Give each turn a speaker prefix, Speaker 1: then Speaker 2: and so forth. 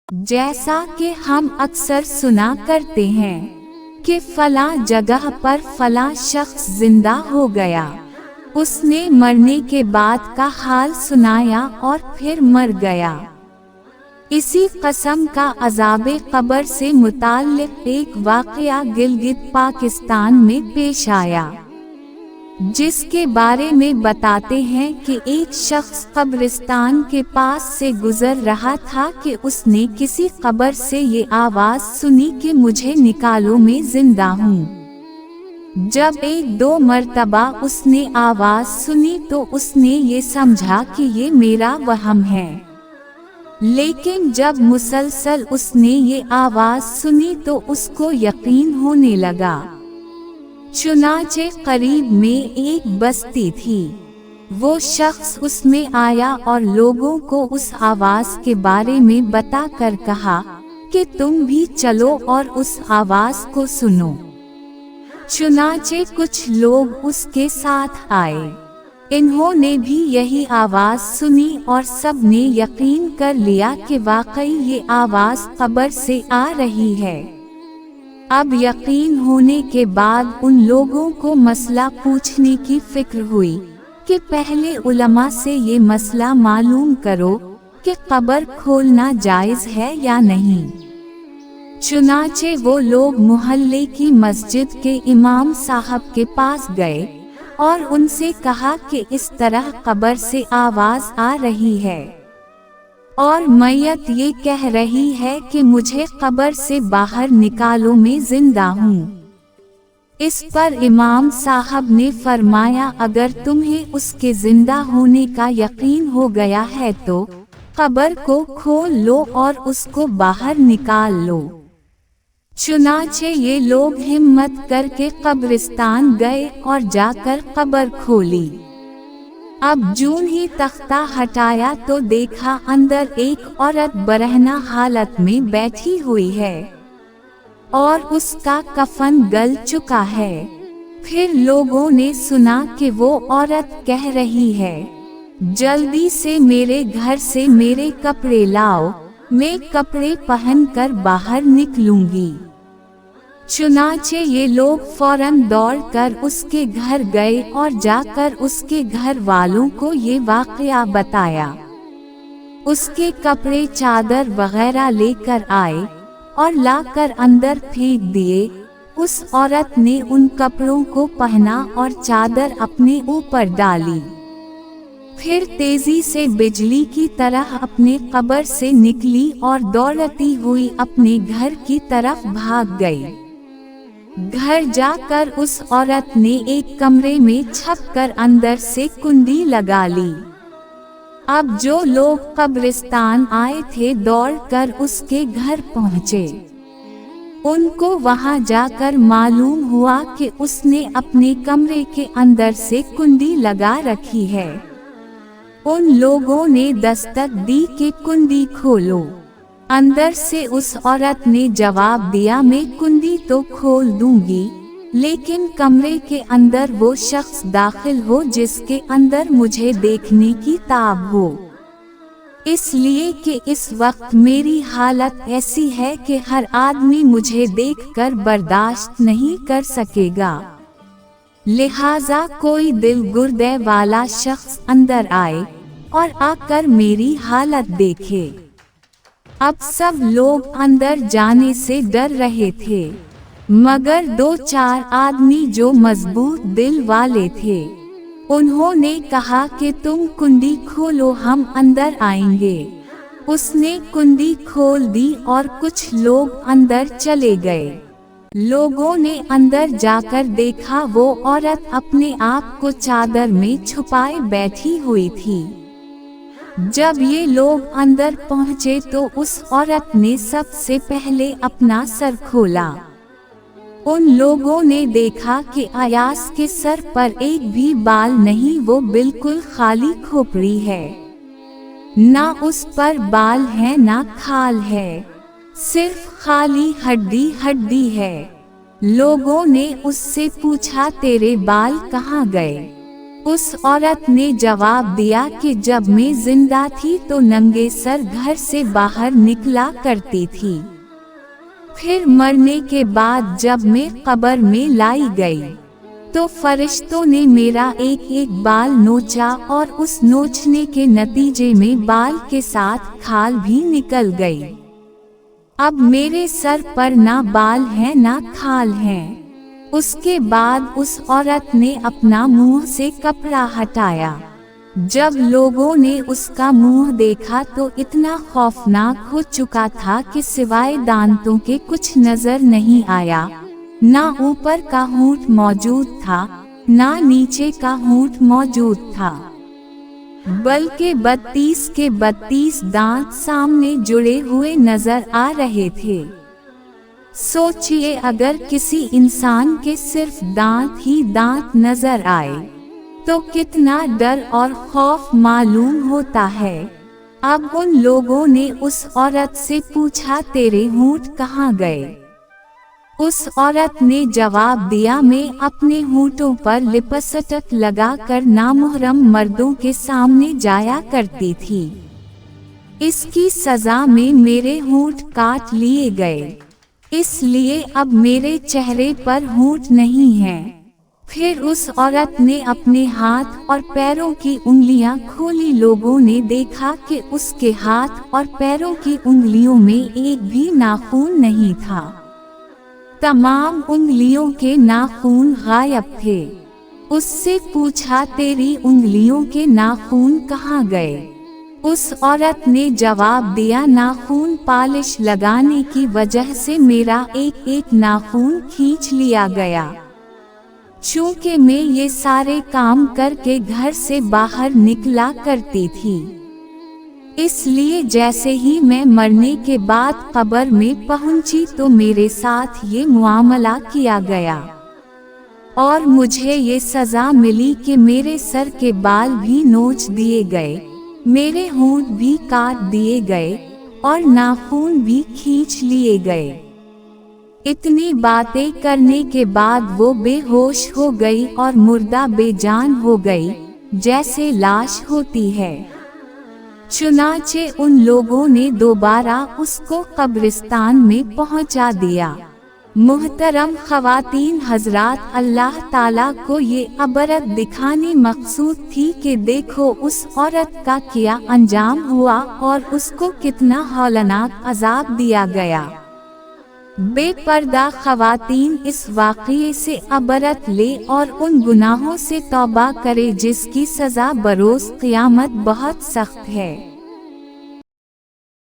Speaker 1: जैसा कि हम अक्सर सुना करते हैं कि फलां जगह पर फलां शख्स जिंदा हो गया, उसने मरने के बाद का हाल सुनाया और फिर मर गया। इसी क़स्म का अज़ाबे क़ब्र से मुताल्लिक़ एक वाक़या गिलगित पाकिस्तान में पेश आया, जिसके बारे में बताते हैं कि एक शख्स कब्रिस्तान के पास से गुजर रहा था कि उसने किसी कब्र से ये आवाज़ सुनी कि मुझे निकालो, मैं जिंदा हूँ। जब एक दो मर्तबा उसने आवाज़ सुनी तो उसने ये समझा कि ये मेरा वहम है, लेकिन जब मुसलसल उसने ये आवाज़ सुनी तो उसको यकीन होने लगा। चुनाचे करीब में एक बस्ती थी, वो शख्स उसमें आया और लोगों को उस आवाज़ के बारे में बता कर कहा कि तुम भी चलो और उस आवाज़ को सुनो। चुनाचे कुछ लोग उसके साथ आए, इन्होंने भी यही आवाज़ सुनी और सब ने यकीन कर लिया कि वाकई ये आवाज़ कब्र से आ रही है। अब यकीन होने के बाद उन लोगों को मसला पूछने की फिक्र हुई कि पहले उलमा से ये मसला मालूम करो कि कब्र खोलना जायज़ है या नहीं। चुनाचे वो लोग मोहल्ले की मस्जिद के इमाम साहब के पास गए और उनसे कहा कि इस तरह कब्र से आवाज़ आ रही है और मैयत ये कह रही है कि मुझे कब्र से बाहर निकालो, मैं जिंदा हूँ। इस पर इमाम साहब ने फरमाया, अगर तुम्हें उसके जिंदा होने का यकीन हो गया है तो कब्र को खोल लो और उसको बाहर निकाल लो। चुनाचे ये लोग हिम्मत करके कब्रिस्तान गए और जाकर कब्र खोली। अब जून ही तख्ता हटाया तो देखा अंदर एक औरत बरहना हालत में बैठी हुई है और उसका कफन गल चुका है। फिर लोगों ने सुना कि वो औरत कह रही है, जल्दी से मेरे घर से मेरे कपड़े लाओ, मैं कपड़े पहनकर बाहर निकलूंगी। चुनाचे ये लोग फौरन दौड़कर उसके घर गए और जाकर उसके घर वालों को ये वाक़या बताया। उसके कपड़े चादर वगैरह लेकर आए और लाकर अंदर फेंक दिए। उस औरत ने उन कपड़ों को पहना और चादर अपने ऊपर डाली, फिर तेजी से बिजली की तरह अपने कब्र से निकली और दौड़ती हुई अपने घर की तरफ भाग गई। घर जाकर उस औरत ने एक कमरे में छपकर अंदर से कुंडी लगा ली। अब जो लोग कब्रिस्तान आए थे दौड़कर उसके घर पहुँचे। उनको वहां जाकर मालूम हुआ कि उसने अपने कमरे के अंदर से कुंडी लगा रखी है। उन लोगों ने दस्तक दी कि कुंडी खोलो। अंदर से उस औरत ने जवाब दिया, मैं कुंडी तो खोल दूंगी, लेकिन कमरे के अंदर वो शख्स दाखिल हो जिसके अंदर मुझे देखने की ताब हो, इसलिए कि इस वक्त मेरी हालत ऐसी है कि हर आदमी मुझे देखकर बर्दाश्त नहीं कर सकेगा। लिहाजा कोई दिल गुर्दे वाला शख्स अंदर आए और आकर मेरी हालत देखे। अब सब लोग अंदर जाने से डर रहे थे, मगर दो चार आदमी जो मजबूत दिल वाले थे, उन्होंने कहा कि तुम कुंडी खोलो, हम अंदर आएंगे। उसने कुंडी खोल दी और कुछ लोग अंदर चले गए। लोगों ने अंदर जाकर देखा वो औरत अपने आप को चादर में छुपाए बैठी हुई थी। जब ये लोग अंदर पहुंचे तो उस औरत ने सबसे पहले अपना सर खोला। उन लोगों ने देखा कि अयास के सर पर एक भी बाल नहीं, वो बिल्कुल खाली खोपड़ी है, ना उस पर बाल है ना खाल है, सिर्फ खाली हड्डी हड्डी है। लोगों ने उससे पूछा, तेरे बाल कहाँ गए? उस औरत ने जवाब दिया कि जब मैं जिंदा थी तो नंगे सर घर से बाहर निकला करती थी। फिर मरने के बाद जब मैं कब्र में लाई गई तो फरिश्तों ने मेरा एक एक बाल नोचा और उस नोचने के नतीजे में बाल के साथ खाल भी निकल गई। अब मेरे सर पर ना बाल हैं ना खाल हैं। उसके बाद उस औरत ने अपना मुंह से कपड़ा हटाया। जब लोगों ने उसका मुंह देखा तो इतना खौफनाक हो चुका था कि सिवाय दांतों के कुछ नजर नहीं आया। ना ऊपर का होंठ मौजूद था, ना नीचे का होंठ मौजूद था, बल्कि 32 के 32 दांत सामने जुड़े हुए नजर आ रहे थे। सोचिए, अगर किसी इंसान के सिर्फ दांत ही दांत नजर आए तो कितना डर और खौफ मालूम होता है। अब उन लोगों ने उस औरत से पूछा, तेरे होंठ कहाँ गए? उस औरत ने जवाब दिया, मैं अपने होंठों पर लिपस्टिक लगाकर नामुहर्रम मर्दों के सामने जाया करती थी। इसकी सजा में मेरे होंठ काट लिए गए, इसलिए अब मेरे चेहरे पर होंठ नहीं हैं। फिर उस औरत ने अपने हाथ और पैरों की उंगलियां खोली। लोगों ने देखा कि उसके हाथ और पैरों की उंगलियों में एक भी नाखून नहीं था। तमाम उंगलियों के नाखून गायब थे। उससे पूछा, तेरी उंगलियों के नाखून कहाँ गए? उस औरत ने जवाब दिया, नाखून पॉलिश लगाने की वजह से मेरा एक एक नाखून खींच लिया गया। चूंकि मैं ये सारे काम करके घर से बाहर निकला करती थी, इसलिए जैसे ही मैं मरने के बाद कब्र में पहुंची तो मेरे साथ ये मुआमला किया गया और मुझे ये सजा मिली कि मेरे सर के बाल भी नोच दिए गए, मेरे होंठ भी काट दिए गए और नाखून भी खींच लिए गए। इतनी बातें करने के बाद वो बेहोश हो गई और मुर्दा बेजान हो गई, जैसे लाश होती है। चुनाचे उन लोगों ने दोबारा उसको कब्रिस्तान में पहुंचा दिया। मुहतरम ख़वातीन हजरात, अल्लाह ताला को ये अबरत दिखाने मकसूद थी कि देखो उस औरत का क्या अंजाम हुआ और उसको कितना हौलनाक अजाब दिया गया। बेपर्दा ख़वातीन इस वाक़ये से अबरत ले और उन गुनाहों से तौबा करे जिसकी सज़ा बरोज़ क़यामत बहुत सख्त है।